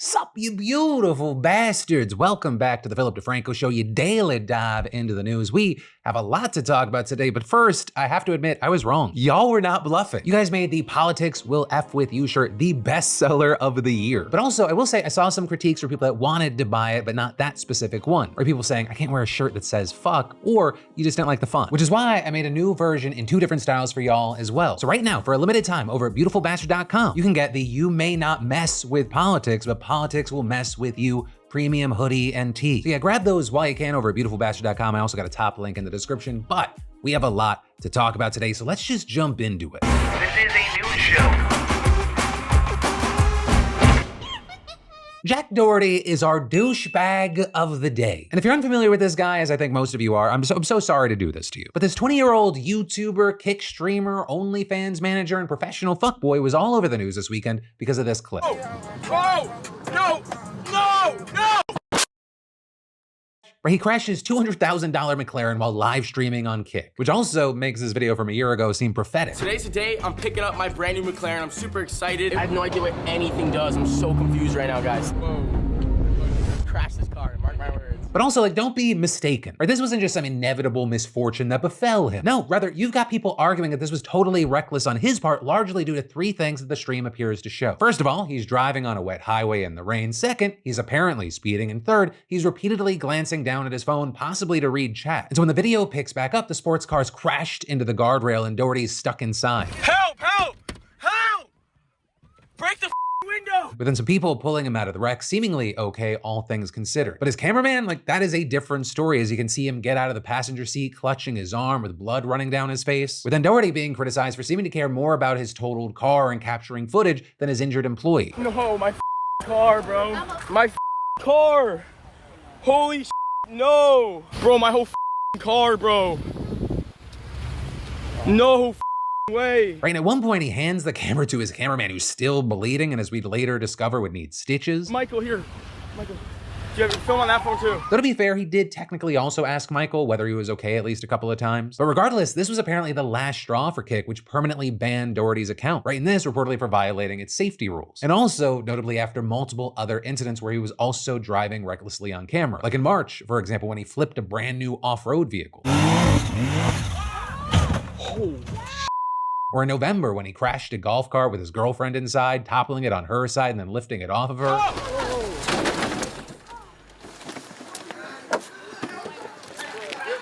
Sup, you beautiful bastards. Welcome back to the Philip DeFranco Show, your daily dive into the news. We have a lot to talk about today, but first, I have to admit, I was wrong. Y'all were not bluffing. You guys made the Politics Will F With You shirt the bestseller of the year. But also, I will say, I saw some critiques from people that wanted to buy it, but not that specific one. Or people saying, I can't wear a shirt that says fuck, or you just didn't like the font. Which is why I made a new version in 2 different styles for y'all as well. So right now, for a limited time, over at beautifulbastard.com, you can get the You May Not Mess With Politics, but Politics Will Mess With You premium hoodie and tee. So yeah, grab those while you can over at beautifulbastard.com. I also got a top link in the description, but we have a lot to talk about today, so let's just jump into it. This is a news show. Jack Doherty is our douchebag of the day. And if you're unfamiliar with this guy, as I think most of you are, I'm so sorry to do this to you. But this 20-year-old YouTuber, kick streamer, OnlyFans manager, and professional fuckboy was all over the news this weekend because of this clip. Where he crashed his $200,000 McLaren while live streaming on Kick, which also makes this video from a year ago seem prophetic. Today's the day I'm picking up my brand new McLaren. I'm super excited. I have no idea what anything does. I'm so confused right now, guys. Whoa. Crash this car, mark my words. But also, don't be mistaken. Right? This wasn't just some inevitable misfortune that befell him. No, rather, you've got people arguing that this was totally reckless on his part, largely due to 3 things that the stream appears to show. First of all, he's driving on a wet highway in the rain. Second, he's apparently speeding. And third, he's repeatedly glancing down at his phone, possibly to read chat. And so when the video picks back up, the sports car's crashed into the guardrail and Doherty's stuck inside. Help! Help! Help! Break the window! But then some people pulling him out of the wreck, seemingly okay, all things considered. But his cameraman, that is a different story, as you can see him get out of the passenger seat, clutching his arm with blood running down his face. With then Doherty being criticized for seeming to care more about his totaled car and capturing footage than his injured employee. No, my car, bro. My car! Holy no! Bro, my whole car, bro. No way. Right, and at one point he hands the camera to his cameraman who's still bleeding and as we'd later discover would need stitches. Michael, here. Michael, do you have film on that phone too? Though to be fair, he did technically also ask Michael whether he was okay at least a couple of times. But regardless, this was apparently the last straw for Kick, which permanently banned Doherty's account. Right, and this reportedly for violating its safety rules. And also, notably after multiple other incidents where he was also driving recklessly on camera. Like in March, for example, when he flipped a brand new off-road vehicle. Oh. Or in November when he crashed a golf cart with his girlfriend inside, toppling it on her side and then lifting it off of her.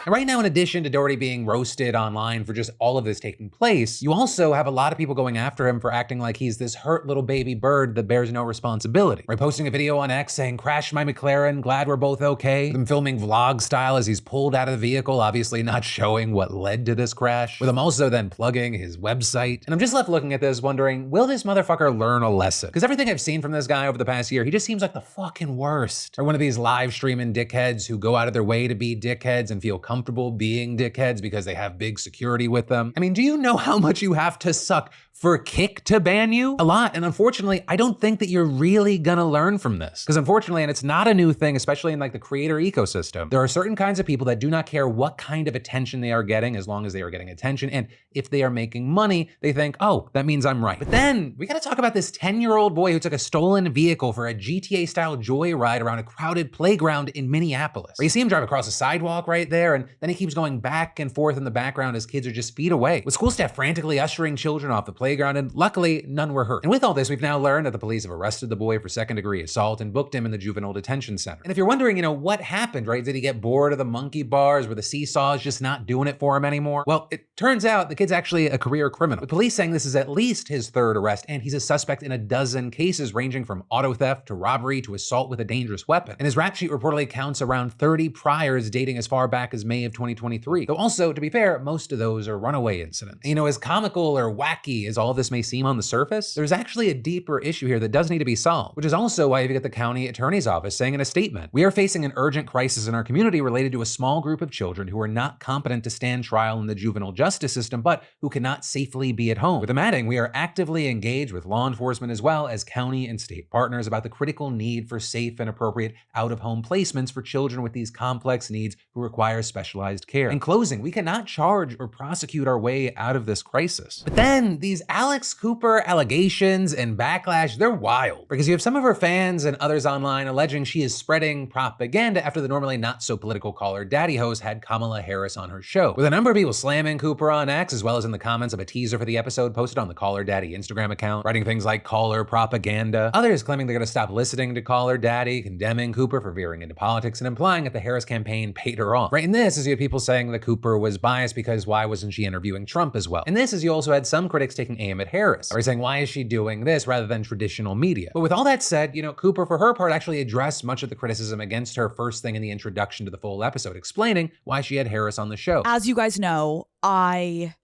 And right now, in addition to Doherty being roasted online for just all of this taking place, you also have a lot of people going after him for acting like he's this hurt little baby bird that bears no responsibility. Right, posting a video on X saying, crashed my McLaren, glad we're both okay. With him filming vlog style as he's pulled out of the vehicle, obviously not showing what led to this crash. With him also then plugging his website. And I'm just left looking at this wondering, will this motherfucker learn a lesson? Because everything I've seen from this guy over the past year, he just seems like the fucking worst. Or one of these live streaming dickheads who go out of their way to be dickheads and feel comfortable being dickheads because they have big security with them. I mean, do you know how much you have to suck for Kick to ban you? A lot, and unfortunately, I don't think that you're really gonna learn from this. Because unfortunately, and it's not a new thing, especially in the creator ecosystem, there are certain kinds of people that do not care what kind of attention they are getting as long as they are getting attention, and if they are making money, they think, oh, that means I'm right. But then, we gotta talk about this 10-year-old boy who took a stolen vehicle for a GTA-style joyride around a crowded playground in Minneapolis. Where you see him drive across a sidewalk right there, and then he keeps going back and forth in the background as kids are just feet away, with school staff frantically ushering children off the playground, and luckily, none were hurt. And with all this, we've now learned that the police have arrested the boy for second-degree assault and booked him in the juvenile detention center. And if you're wondering, what happened, right? Did he get bored of the monkey bars? Were the seesaws just not doing it for him anymore? Well, it turns out the kid's actually a career criminal, with police saying this is at least his 3rd arrest, and he's a suspect in a dozen cases ranging from auto theft to robbery to assault with a dangerous weapon. And his rap sheet reportedly counts around 30 priors dating as far back as May of 2023. Though also, to be fair, most of those are runaway incidents. And, as comical or wacky as all this may seem on the surface, there's actually a deeper issue here that does need to be solved, which is also why you get the county attorney's office saying in a statement, we are facing an urgent crisis in our community related to a small group of children who are not competent to stand trial in the juvenile justice system, but who cannot safely be at home. With them adding, we are actively engaged with law enforcement as well as county and state partners about the critical need for safe and appropriate out-of-home placements for children with these complex needs who require special specialized care. In closing, we cannot charge or prosecute our way out of this crisis. But then these Alex Cooper allegations and backlash, they're wild. Because you have some of her fans and others online alleging she is spreading propaganda after the normally not so political Call Her Daddy host had Kamala Harris on her show. With a number of people slamming Cooper on X, as well as in the comments of a teaser for the episode posted on the Call Her Daddy Instagram account, writing things like call her propaganda. Others claiming they're gonna stop listening to Call Her Daddy, condemning Cooper for veering into politics and implying that the Harris campaign paid her off. Right in this is you have people saying that Cooper was biased because why wasn't she interviewing Trump as well? And this is you also had some critics taking aim at Harris, or saying why is she doing this rather than traditional media? But with all that said, Cooper for her part actually addressed much of the criticism against her first thing in the introduction to the full episode, explaining why she had Harris on the show. As you guys know, I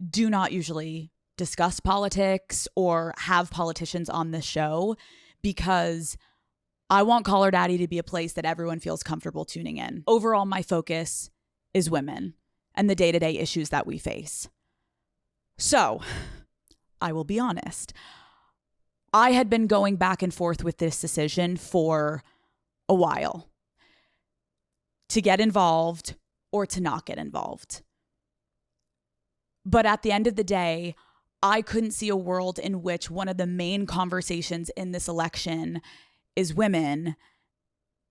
do not usually discuss politics or have politicians on this show because I want Call Her Daddy to be a place that everyone feels comfortable tuning in. Overall, my focus is women and the day-to-day issues that we face. So, I will be honest. I had been going back and forth with this decision for a while. To get involved or to not get involved. But at the end of the day, I couldn't see a world in which one of the main conversations in this election is women,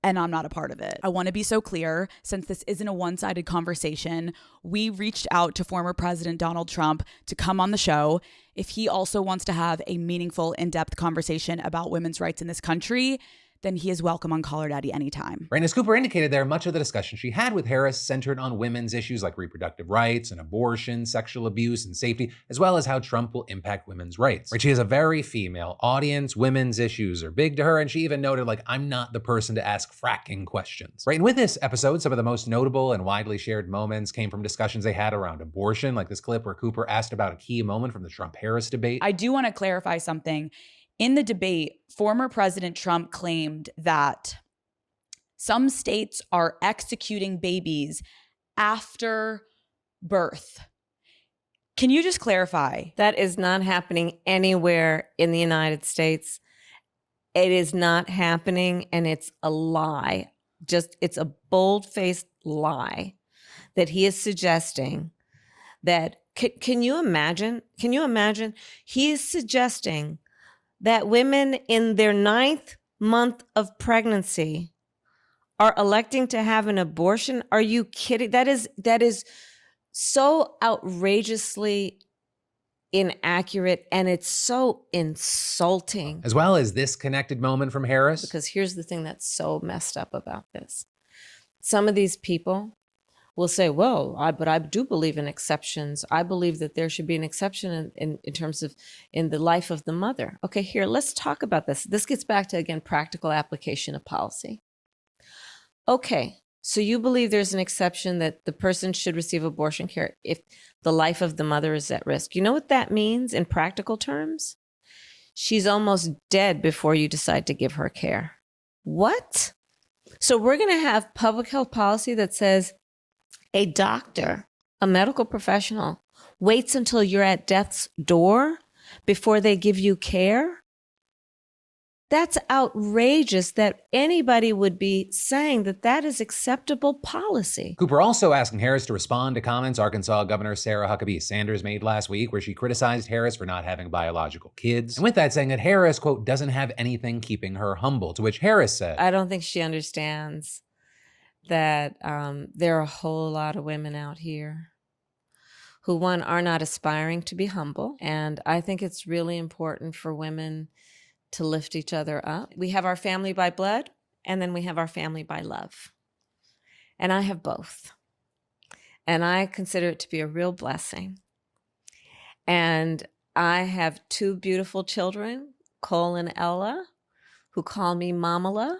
and I'm not a part of it. I want to be so clear, since this isn't a one-sided conversation, we reached out to former President Donald Trump to come on the show. If he also wants to have a meaningful, in-depth conversation about women's rights in this country, then he is welcome on Call Her Daddy anytime. Right, as Cooper indicated there, much of the discussion she had with Harris centered on women's issues like reproductive rights and abortion, sexual abuse and safety, as well as how Trump will impact women's rights. Right, she has a very female audience, women's issues are big to her, and she even noted, I'm not the person to ask fracking questions. Right, and with this episode, some of the most notable and widely shared moments came from discussions they had around abortion, like this clip where Cooper asked about a key moment from the Trump-Harris debate. I do want to clarify something. In the debate, former President Trump claimed that some states are executing babies after birth. Can you just clarify? That is not happening anywhere in the United States. It is not happening, and it's a lie. It's a bold-faced lie that he is suggesting that. Can you imagine? He is suggesting that women in their 9th month of pregnancy are electing to have an abortion? Are you kidding? That is so outrageously inaccurate, and it's so insulting. As well as this connected moment from Harris. Because here's the thing that's so messed up about this. Some of these people will say, but I do believe in exceptions. I believe that there should be an exception in terms of in the life of the mother. Okay, here, let's talk about this. This gets back to, again, practical application of policy. Okay, so you believe there's an exception that the person should receive abortion care if the life of the mother is at risk. You know what that means in practical terms? She's almost dead before you decide to give her care. What? So we're going to have public health policy that says, a doctor, a medical professional, waits until you're at death's door before they give you care? That's outrageous that anybody would be saying that that is acceptable policy. Cooper also asking Harris to respond to comments Arkansas Governor Sarah Huckabee Sanders made last week, where she criticized Harris for not having biological kids. And with that, saying that Harris, quote, doesn't have anything keeping her humble, to which Harris said, I don't think she understands that there are a whole lot of women out here who, one, are not aspiring to be humble. And I think it's really important for women to lift each other up. We have our family by blood, and then we have our family by love. And I have both. And I consider it to be a real blessing. And I have 2 beautiful children, Cole and Ella, who call me Mamala.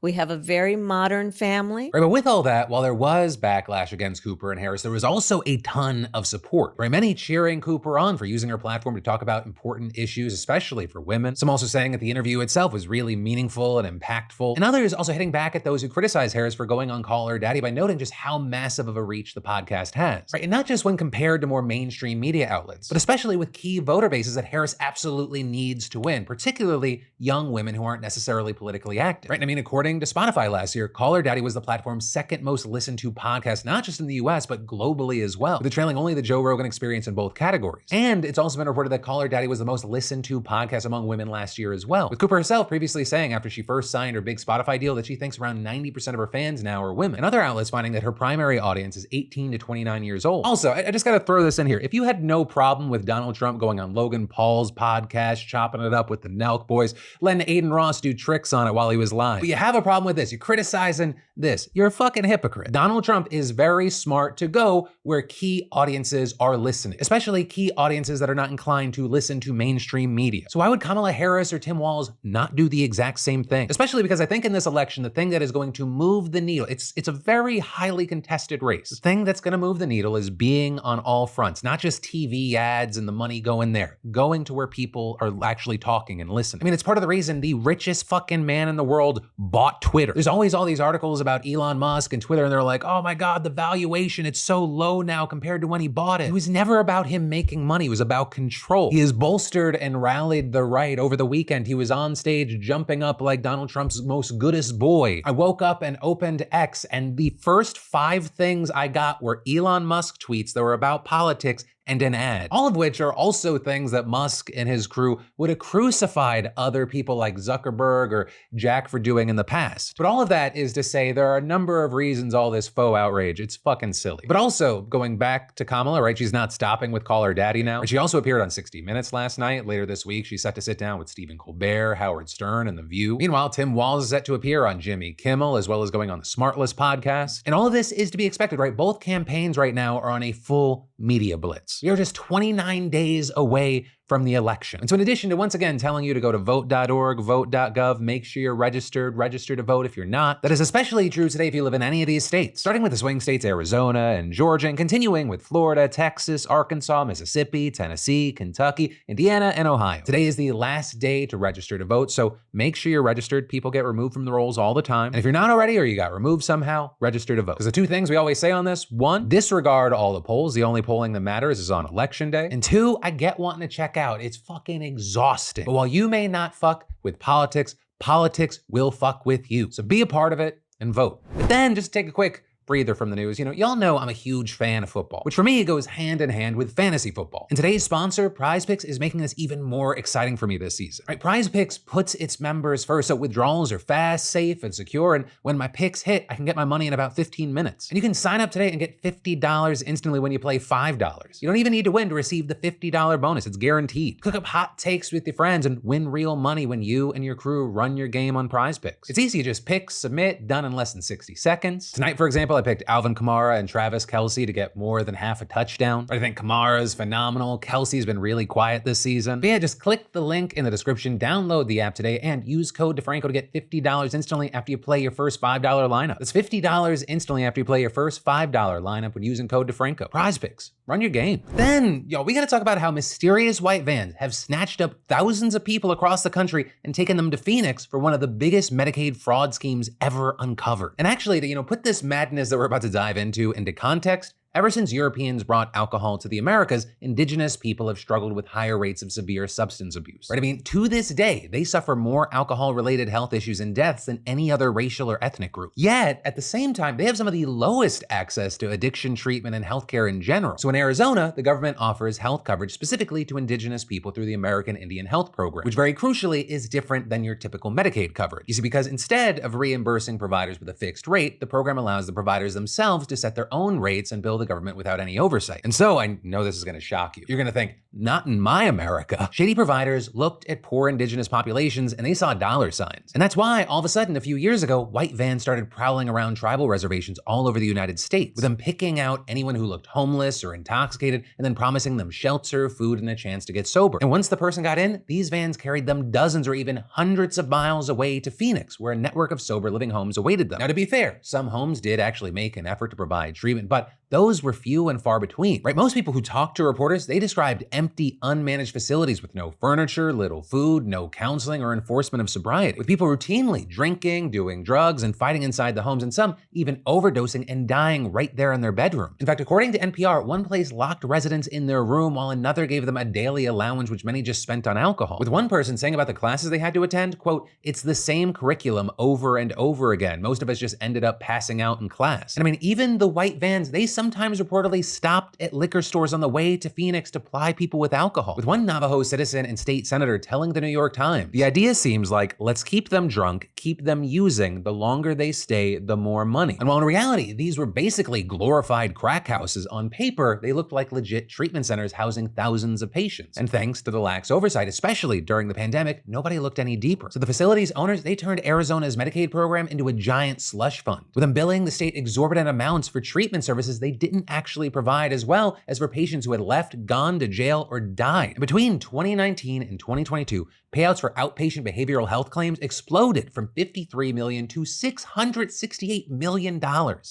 We have a very modern family. Right, but with all that, while there was backlash against Cooper and Harris, there was also a ton of support. Right, many cheering Cooper on for using her platform to talk about important issues, especially for women. Some also saying that the interview itself was really meaningful and impactful. And others also hitting back at those who criticize Harris for going on Call Her Daddy by noting just how massive of a reach the podcast has. Right, and not just when compared to more mainstream media outlets, but especially with key voter bases that Harris absolutely needs to win, particularly young women who aren't necessarily politically active. Right, and I mean, according according to Spotify last year, Call Her Daddy was the platform's second most listened to podcast, not just in the US, but globally as well, with it trailing only the Joe Rogan Experience in both categories. And it's also been reported that Call Her Daddy was the most listened to podcast among women last year as well, with Cooper herself previously saying after she first signed her big Spotify deal that she thinks around 90% of her fans now are women, and other outlets finding that her primary audience is 18 to 29 years old. Also, I just gotta throw this in here. If you had no problem with Donald Trump going on Logan Paul's podcast, chopping it up with the Nelk boys, letting Aiden Ross do tricks on it while he was live, but you have a problem with this, you're criticizing this, you're a fucking hypocrite. Donald Trump is very smart to go where key audiences are listening, especially key audiences that are not inclined to listen to mainstream media. So why would Kamala Harris or Tim Walz not do the exact same thing? Especially because I think in this election, the thing that is going to move the needle, it's a very highly contested race. The thing that's gonna move the needle is being on all fronts, not just TV ads and the money going there, going to where people are actually talking and listening. I mean, it's part of the reason the richest fucking man in the world bought Twitter. There's always all these articles about Elon Musk and Twitter, and they're like, oh my God, the valuation, it's so low now compared to when he bought it. It was never about him making money, it was about control. He has bolstered and rallied the right. Over the weekend, he was on stage jumping up like Donald Trump's most goodest boy. I woke up and opened X, and the first 5 things I got were Elon Musk tweets that were about politics and an ad, all of which are also things that Musk and his crew would have crucified other people like Zuckerberg or Jack for doing in the past. But all of that is to say there are a number of reasons all this faux outrage, it's fucking silly. But also, going back to Kamala, right, she's not stopping with Call Her Daddy now. And she also appeared on 60 Minutes last night. Later this week, she's set to sit down with Stephen Colbert, Howard Stern, and The View. Meanwhile, Tim Walz is set to appear on Jimmy Kimmel, as well as going on the Smartless podcast. And all of this is to be expected, right? Both campaigns right now are on a full media blitz. We are just 29 days away from the election. And so in addition to once again telling you to go to vote.org, vote.gov, make sure you're register to vote if you're not, that is especially true today if you live in any of these states, starting with the swing states Arizona and Georgia, and continuing with Florida, Texas, Arkansas, Mississippi, Tennessee, Kentucky, Indiana, and Ohio. Today is the last day to register to vote, so make sure you're registered. People get removed from the rolls all the time. And if you're not already or you got removed somehow, register to vote. Because the 2 things we always say on this: 1, disregard all the polls. The only polling that matters is on election day. And 2, I get wanting to check out. It's fucking exhausting. But while you may not fuck with politics, politics will fuck with you. So be a part of it and vote. But then just take a quick breather from the news. You know, y'all know I'm a huge fan of football, which for me goes hand in hand with fantasy football. And today's sponsor, PrizePicks, is making this even more exciting for me this season. Right? PrizePicks puts its members first, so withdrawals are fast, safe, and secure. And when my picks hit, I can get my money in about 15 minutes. And you can sign up today and get $50 instantly when you play $5. You don't even need to win to receive the $50 bonus. It's guaranteed. Cook up hot takes with your friends and win real money when you and your crew run your game on PrizePicks. It's easy, just pick, submit, done in less than 60 seconds. Tonight, for example, I picked Alvin Kamara and Travis Kelce to get more than half a touchdown. I think Kamara's phenomenal. Kelsey's been really quiet this season. But yeah, just click the link in the description, download the app today, and use code DeFranco to get $50 instantly after you play your first $5 lineup. That's $50 instantly after you play your first $5 lineup when using code DeFranco. PrizePicks, run your game. Then, we gotta talk about how mysterious white vans have snatched up thousands of people across the country and taken them to Phoenix for one of the biggest Medicaid fraud schemes ever uncovered. And actually, to put this madness that we're about to dive into context, ever since Europeans brought alcohol to the Americas, indigenous people have struggled with higher rates of severe substance abuse. Right? I mean, to this day, they suffer more alcohol-related health issues and deaths than any other racial or ethnic group. Yet, at the same time, they have some of the lowest access to addiction treatment and healthcare in general. So in Arizona, the government offers health coverage specifically to indigenous people through the American Indian Health Program, which very crucially is different than your typical Medicaid coverage. You see, because instead of reimbursing providers with a fixed rate, the program allows the providers themselves to set their own rates and bill the government without any oversight. And so I know this is going to shock you. You're going to think, not in my America. Shady providers looked at poor indigenous populations and they saw dollar signs. And that's why all of a sudden, a few years ago, white vans started prowling around tribal reservations all over the United States, with them picking out anyone who looked homeless or intoxicated and then promising them shelter, food, and a chance to get sober. And once the person got in, these vans carried them dozens or even hundreds of miles away to Phoenix, where a network of sober living homes awaited them. Now, to be fair, some homes did actually make an effort to provide treatment, but those were few and far between, right? Most people who talked to reporters, they described empty, unmanaged facilities with no furniture, little food, no counseling or enforcement of sobriety, with people routinely drinking, doing drugs, and fighting inside the homes, and some even overdosing and dying right there in their bedroom. In fact, according to NPR, one place locked residents in their room while another gave them a daily allowance, which many just spent on alcohol. With one person saying about the classes they had to attend, quote, "It's the same curriculum over and over again. Most of us just ended up passing out in class." And I mean, even the white vans, they sometimes reportedly stopped at liquor stores on the way to Phoenix to ply people with alcohol. With one Navajo citizen and state senator telling the New York Times, "The idea seems like, let's keep them drunk, keep them using. The longer they stay, the more money." And while in reality, these were basically glorified crack houses, on paper, they looked like legit treatment centers housing thousands of patients. And thanks to the lax oversight, especially during the pandemic, nobody looked any deeper. So the facility's owners, they turned Arizona's Medicaid program into a giant slush fund, with them billing the state exorbitant amounts for treatment services they didn't actually provide, as well as for patients who had left, gone to jail, or died. And between 2019 and 2022, payouts for outpatient behavioral health claims exploded from $53 million to $668 million,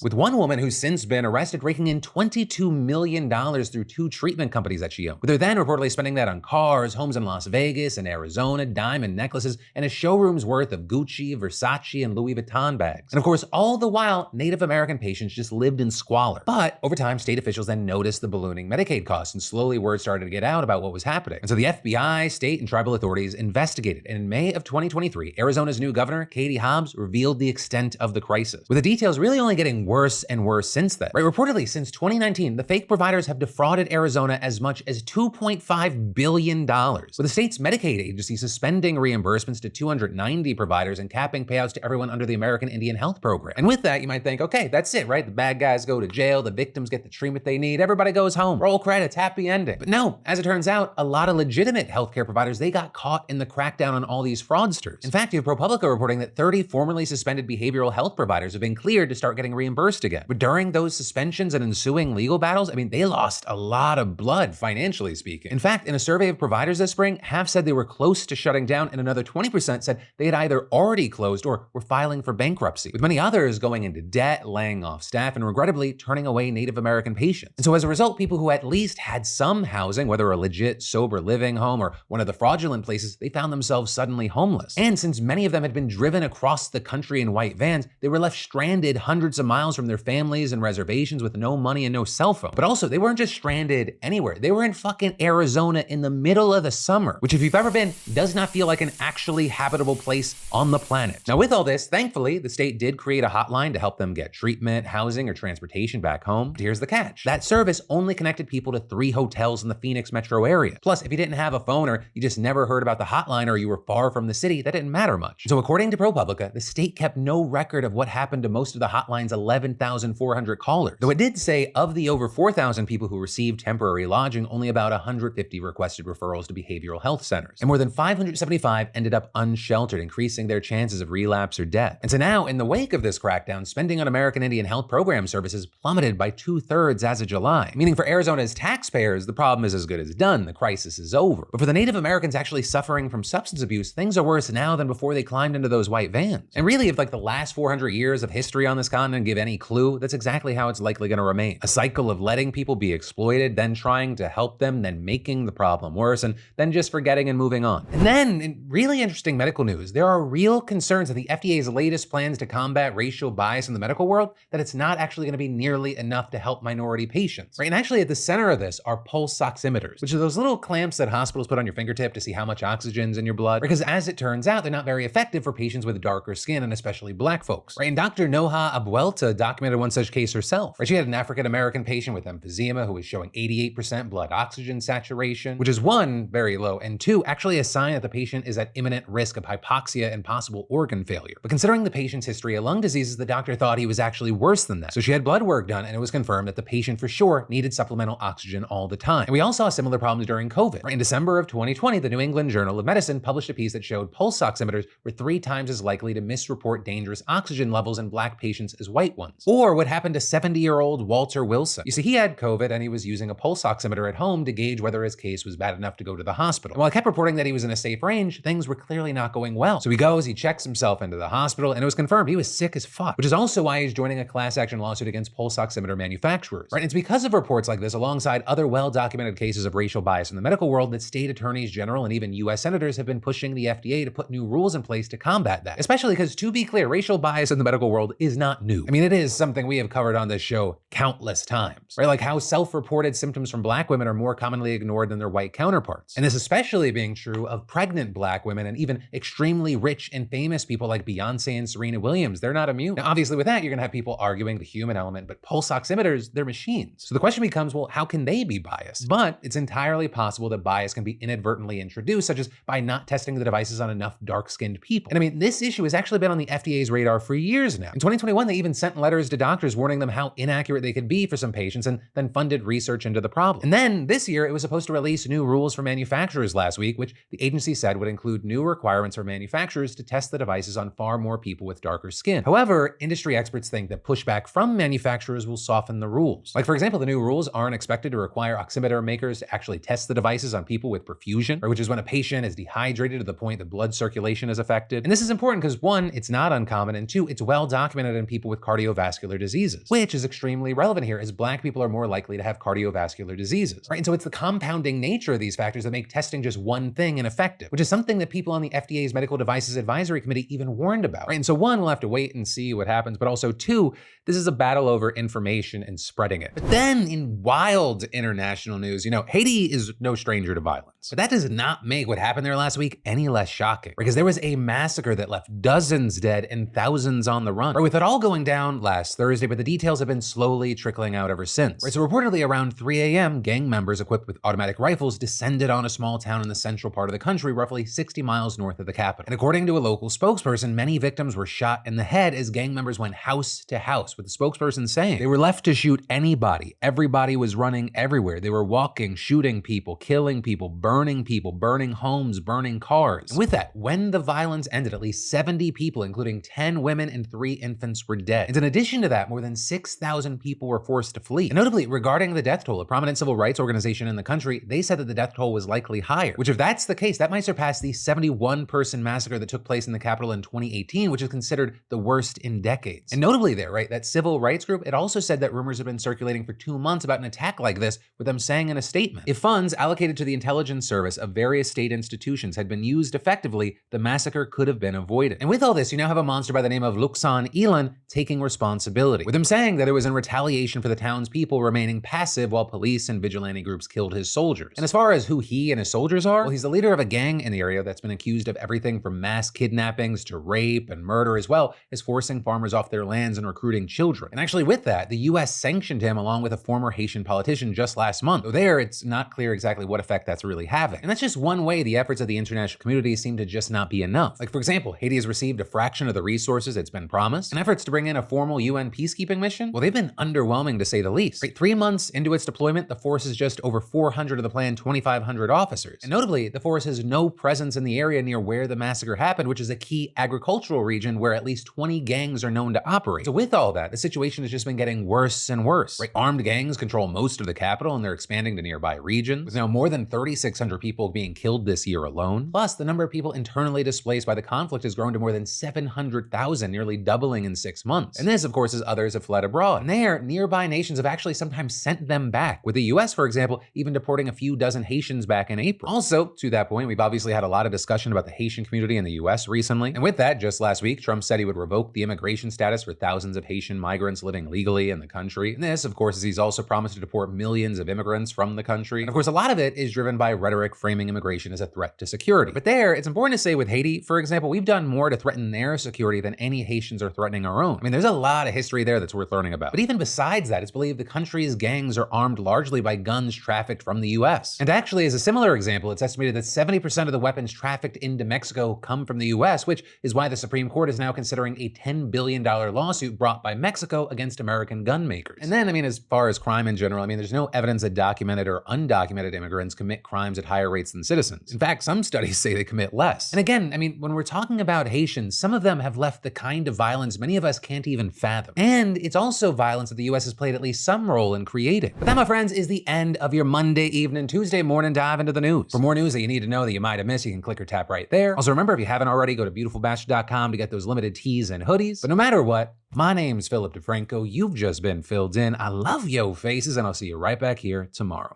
with one woman who's since been arrested raking in $22 million through 2 treatment companies that she owned, with her then reportedly spending that on cars, homes in Las Vegas and Arizona, diamond necklaces, and a showroom's worth of Gucci, Versace, and Louis Vuitton bags. And of course, all the while, Native American patients just lived in squalor. But over time, state officials then noticed the ballooning Medicaid costs, and slowly word started to get out about what was happening. And so the FBI, state, and tribal authorities investigated. And in May of 2023, Arizona's new governor, Katie Hobbs, revealed the extent of the crisis, with the details really only getting worse and worse since then. Right, reportedly, since 2019, the fake providers have defrauded Arizona as much as $2.5 billion, with the state's Medicaid agency suspending reimbursements to 290 providers and capping payouts to everyone under the American Indian Health Program. And with that, you might think, okay, that's it, right? The bad guys go to jail, the victims get the treatment they need, everybody goes home, roll credits, happy ending. But no, as it turns out, a lot of legitimate healthcare providers, they got caught in the crackdown on all these fraudsters. In fact, you have ProPublica reporting that 30 formerly suspended behavioral health providers have been cleared to start getting reimbursed again. But during those suspensions and ensuing legal battles, I mean, they lost a lot of blood, financially speaking. In fact, in a survey of providers this spring, half said they were close to shutting down, and another 20% said they had either already closed or were filing for bankruptcy, with many others going into debt, laying off staff, and regrettably turning away Native American patients. And so as a result, people who at least had some housing, whether a legit sober living home or one of the fraudulent places, they found themselves suddenly homeless. And since many of them had been driven across the country in white vans, they were left stranded hundreds of miles from their families and reservations with no money and no cell phone. But also, they weren't just stranded anywhere. They were in fucking Arizona in the middle of the summer, which if you've ever been, does not feel like an actually habitable place on the planet. Now with all this, thankfully, the state did create a hotline to help them get treatment, housing, or transportation back home. But here's the catch. That service only connected people to 3 hotels in the Phoenix metro area. Plus, if you didn't have a phone or you just never heard about the hotline or you were far from the city, that didn't matter much. So according to ProPublica, the state kept no record of what happened to most of the hotline's 11,400 callers. Though it did say of the over 4,000 people who received temporary lodging, only about 150 requested referrals to behavioral health centers. And more than 575 ended up unsheltered, increasing their chances of relapse or death. And so now, in the wake of this crackdown, spending on American Indian Health Program services plummeted by 2/3 as of July. Meaning for Arizona's taxpayers, the problem is as good as done. The crisis is over. But for the Native Americans actually suffering from substance abuse, things are worse now than before they climbed into those white vans. And really, if like the last 400 years of history on this continent give any clue, that's exactly how it's likely going to remain. A cycle of letting people be exploited, then trying to help them, then making the problem worse, and then just forgetting and moving on. And then, in really interesting medical news, there are real concerns that the FDA's latest plans to combat racial bias in the medical world, that it's not actually going to be nearly enough to help minority patients. Right? And actually at the center of this are pulse oximeters, which are those little clamps that hospitals put on your fingertip to see how much oxygen's in your blood. Because as it turns out, they're not very effective for patients with darker skin, and especially black folks. Right? And Dr. Noha Abuelta documented one such case herself. Right? She had an African-American patient with emphysema who was showing 88% blood oxygen saturation, which is 1, very low, and 2, actually a sign that the patient is at imminent risk of hypoxia and possible organ failure. But considering the patient's history of lung diseases, the doctor thought he was actually worse than that. So she had blood work done, and it was confirmed that the patient for sure needed supplemental oxygen all the time. And we all saw similar problems during COVID. Right? In December of 2020, the New England Journal of Medicine published a piece that showed pulse oximeters were 3 times as likely to misreport dangerous oxygen levels in black patients as white ones. Or what happened to 70-year-old Walter Wilson. You see, he had COVID and he was using a pulse oximeter at home to gauge whether his case was bad enough to go to the hospital. And while I kept reporting that he was in a safe range, things were clearly not going well. So he goes, he checks himself into the hospital, and it was confirmed he was sick as fuck, which is also why he's joining a class action lawsuit against pulse oximeter oximeter manufacturers. Right? And it's because of reports like this, alongside other well-documented cases of racial bias in the medical world, that state attorneys general and even US senators have been pushing the FDA to put new rules in place to combat that. Especially because, to be clear, racial bias in the medical world is not new. I mean, it is something we have covered on this show countless times, right? Like how self-reported symptoms from Black women are more commonly ignored than their white counterparts. And this especially being true of pregnant Black women and even extremely rich and famous people like Beyonce and Serena Williams. They're not immune. Now, obviously with that, you're gonna have people arguing the human element, but pulse oximeters, they're machines. So the question becomes, well, how can they be biased? But it's entirely possible that bias can be inadvertently introduced, such as by not testing the devices on enough dark-skinned people. And I mean, this issue has actually been on the FDA's radar for years now. In 2021, they even sent letters to doctors warning them how inaccurate they could be for some patients, and then funded research into the problem. And then this year, it was supposed to release new rules for manufacturers last week, which the agency said would include new requirements for manufacturers to test the devices on far more people with darker skin. However, industry experts think that pushback from manufacturers will soften the rules. Like, for example, the new rules aren't expected to require oximeter makers to actually test the devices on people with perfusion, or which is when a patient is dehydrated to the point that blood circulation is affected. And this is important because, one, it's not uncommon, and two, it's well documented in people with cardiovascular diseases, which is extremely relevant here as Black people are more likely to have cardiovascular diseases, right? And so it's the compounding nature of these factors that make testing just one thing ineffective, which is something that people on the FDA's Medical Devices Advisory Committee even warned about, right? And so one, we'll have to wait and see what happens, but also two, this is a battle over information and spreading it. But then in wild international news, Haiti is no stranger to violence, but that does not make what happened there last week any less shocking, because there was a massacre that left dozens dead and thousands on the run, right? With it all going down last Thursday, but the details have been slowly trickling out ever since, right? So reportedly around 3 a.m., gang members equipped with automatic rifles descended on a small town in the central part of the country, roughly 60 miles north of the capital. And according to a local spokesperson, many victims were shot in the head as gang members went house to house, with the spokesperson saying they were left to shoot anybody. Everybody was running everywhere. They were walking, shooting people, killing people, burning homes, burning cars. And with that, when the violence ended, at least 70 people, including 10 women and 3 infants, were dead. And in addition to that, more than 6,000 people were forced to flee. And notably, regarding the death toll, a prominent civil rights organization in the country, they said that the death toll was likely higher, which if that's the case, that might surpass the 71-person massacre that took place in the capital in 2018, which is considered the worst in decades. And notably there, right, that civil rights group, it also said that rumors have been circulating for 2 months about an attack like this, with them saying in a statement, if funds allocated to the intelligence service of various state institutions had been used effectively, the massacre could have been avoided. And with all this, you now have a monster by the name of Luxan Ilan taking responsibility, with him saying that it was in retaliation for the townspeople remaining passive while police and vigilante groups killed his soldiers. And as far as who he and his soldiers are, well, he's the leader of a gang in the area that's been accused of everything from mass kidnappings to rape and murder, as well as forcing farmers off their lands and recruiting children. And actually with that, the US sanctioned him along with a former Haitian politician just last month. Though there, it's not clear exactly what effect that's really having. And that's just one way the efforts of the international community seem to just not be enough. Like, for example, Haiti has received a fraction of the resources it's been promised, and efforts to bring in a formal UN peacekeeping mission, well, they've been underwhelming to say the least. Right, 3 months into its deployment, the force is just over 400 of the planned 2,500 officers. And notably, the force has no presence in the area near where the massacre happened, which is a key agricultural region where at least 20 gangs are known to operate. So with all that, the situation has just been getting worse and worse. Right, armed gangs control most of the capital, and they're expanding to nearby regions, with now more than 3,600 people being killed this year alone. Plus, the number of people internally displaced by the conflict has grown to more than 700,000, nearly doubling in 6 months. And this, of course, as others have fled abroad. And there, nearby nations have actually sometimes sent them back, with the US, for example, even deporting a few dozen Haitians back in April. Also, to that point, we've obviously had a lot of discussion about the Haitian community in the US recently. And with that, just last week, Trump said he would revoke the immigration status for thousands of Haitian migrants living legally in the country. And this, of course, is he's also promised to deport millions of immigrants from the country. And of course, a lot of it is driven by rhetoric framing immigration as a threat to security. But there, it's important to say with Haiti, for example, we've done more to threaten their security than any Haitians are threatening our own. I mean, there's a lot of history there that's worth learning about. But even besides that, it's believed the country's gangs are armed largely by guns trafficked from the US. And actually, as a similar example, it's estimated that 70% of the weapons trafficked into Mexico come from the US, which is why the Supreme Court is now considering a $10 billion lawsuit brought by Mexico against American gun makers. And then, I mean, as far as crime in general, I mean, there's no evidence that documented or undocumented immigrants commit crimes at higher rates than citizens. In fact, some studies say they commit less. And again, I mean, when we're talking about Haitians, some of them have left the kind of violence many of us can't even fathom. And it's also violence that the US has played at least some role in creating. But that, my friends, is the end of your Monday evening, Tuesday morning dive into the news. For more news that you need to know that you might have missed, you can click or tap right there. Also remember, if you haven't already, go to beautifulbastard.com to get those limited tees and hoodies. But no matter what, My name's Philip DeFranco. You've just been filled in. I love yo faces, and I'll see you right back here tomorrow.